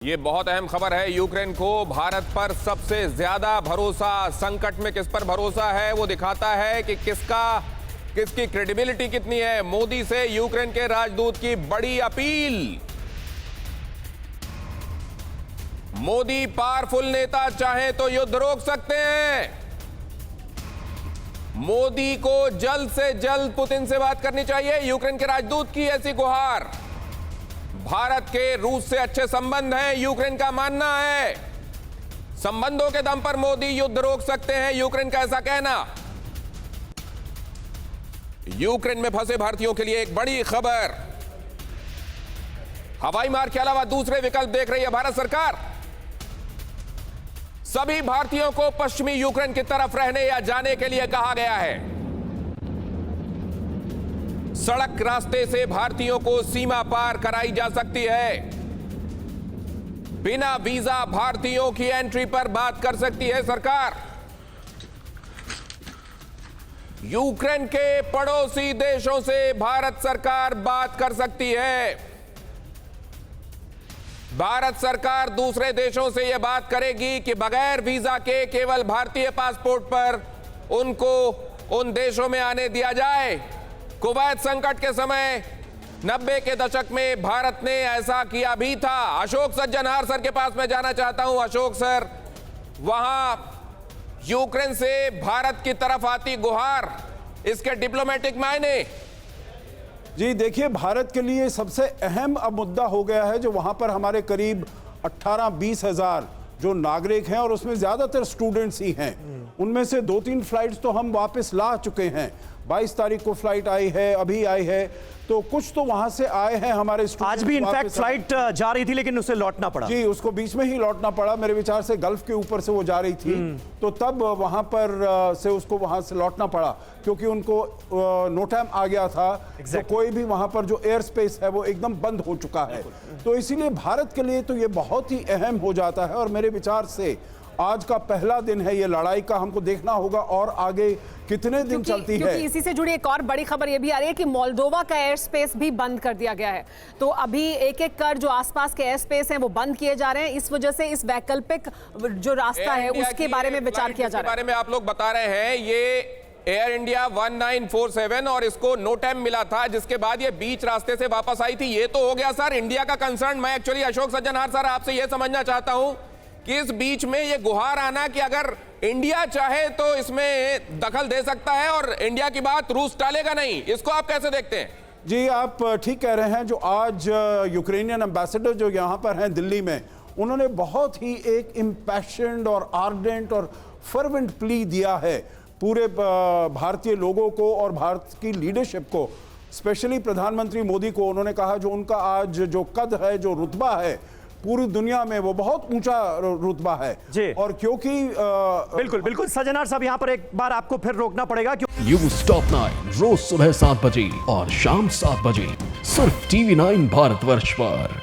ये बहुत अहम खबर है। यूक्रेन को भारत पर सबसे ज्यादा भरोसा, संकट में किस पर भरोसा है वो दिखाता है कि किसकी क्रेडिबिलिटी कितनी है। मोदी से यूक्रेन के राजदूत की बड़ी अपील। मोदी पावरफुल नेता चाहे तो युद्ध रोक सकते हैं। मोदी को जल्द से जल्द पुतिन से बात करनी चाहिए। यूक्रेन के राजदूत की ऐसी गुहार। भारत के रूस से अच्छे संबंध हैं, यूक्रेन का मानना है। संबंधों के दम पर मोदी युद्ध रोक सकते हैं, यूक्रेन का ऐसा कहना। यूक्रेन में फंसे भारतीयों के लिए एक बड़ी खबर। हवाई मार्ग के अलावा दूसरे विकल्प देख रही है भारत सरकार। सभी भारतीयों को पश्चिमी यूक्रेन की तरफ रहने या जाने के लिए कहा गया है। सड़क रास्ते से भारतीयों को सीमा पार कराई जा सकती है। बिना वीजा भारतीयों की एंट्री पर बात कर सकती है सरकार। यूक्रेन के पड़ोसी देशों से भारत सरकार बात कर सकती है। भारत सरकार दूसरे देशों से यह बात करेगी कि बगैर वीजा के केवल भारतीय पासपोर्ट पर उनको उन देशों में आने दिया जाए। कुवैत संकट के समय 90 के दशक में भारत ने ऐसा किया भी था। अशोक सज्जनहार सर के पास मैं जाना चाहता हूं। अशोक सर, वहां यूक्रेन से भारत की तरफ आती गुहार, इसके डिप्लोमेटिक मायने। जी देखिए, भारत के लिए सबसे अहम अब मुद्दा हो गया है जो वहां पर हमारे करीब 18-20 हजार जो नागरिक हैं और उसमें ज्यादातर स्टूडेंट्स ही हैं। उनमें से 2-3 फ्लाइट्स तो हम वापस ला चुके हैं। 22 तारीख को फ्लाइट आई है, अभी आई है, तो कुछ तो वहां से आए हैं हमारे स्टूडेंट्स। आज भी इनफैक्ट फ्लाइट जा रही थी लेकिन उसे लौटना पड़ा। जी, उसको बीच में ही लौटना पड़ा। मेरे विचार से गल्फ के ऊपर से वो जा रही थी, तो तब वहां पर से उसको वहां से लौटना पड़ा क्योंकि उनको नो टाइम आ गया था। तो कोई भी वहां पर जो एयर स्पेस है वो एकदम बंद हो चुका है। तो इसीलिए भारत के लिए तो ये बहुत ही अहम हो जाता है और मेरे विचार से आज का पहला दिन है ये लड़ाई का। हमको देखना होगा और आगे कितने दिन चलती है। क्योंकि इसी से जुड़ी एक और बड़ी खबर ये भी आ रही है कि मोल्डोवा का एयर स्पेस भी बंद कर दिया गया है। तो अभी एक एक कर जो आसपास के एयर स्पेस हैं वो बंद किए जा रहे हैं। इस वजह से इस वैकल्पिक जो रास्ता है उसके बारे में विचार किया जा रहा है। बारे में आप लोग बता रहे हैं ये एयर इंडिया 1947 और इसको नो टाइम मिला था, जिसके बाद ये बीच रास्ते से वापस आई थी। ये तो हो गया सर इंडिया का कंसर्न। मैं एक्चुअली अशोक सज्जनहार सर आपसे ये समझना चाहता हूं कि इस बीच में ये गुहार आना कि अगर इंडिया चाहे तो इसमें दखल दे सकता है और इंडिया की बात रूस टालेगा नहीं, इसको आप कैसे देखते हैं? जी, आप ठीक कह रहे हैं। जो आज यूक्रेनियन एम्बेसडर जो यहाँ पर हैं दिल्ली में, उन्होंने बहुत ही एक इम्पैशन्ड और आर्डेंट और फर्वेंट प्ली दिया है पूरे भारतीय लोगों को और भारत की लीडरशिप को, स्पेशली प्रधानमंत्री मोदी को। उन्होंने कहा जो उनका आज जो कद है, जो रुतबा है पूरी दुनिया में, वो बहुत ऊंचा रुतबा है जी। और क्योंकि बिल्कुल सज्जनहार साहब, यहाँ पर एक बार आपको फिर रोकना पड़ेगा। न्यूज़ टॉप 9 रोज सुबह 7 बजे और शाम 7 बजे सिर्फ TV9 भारतवर्ष पर।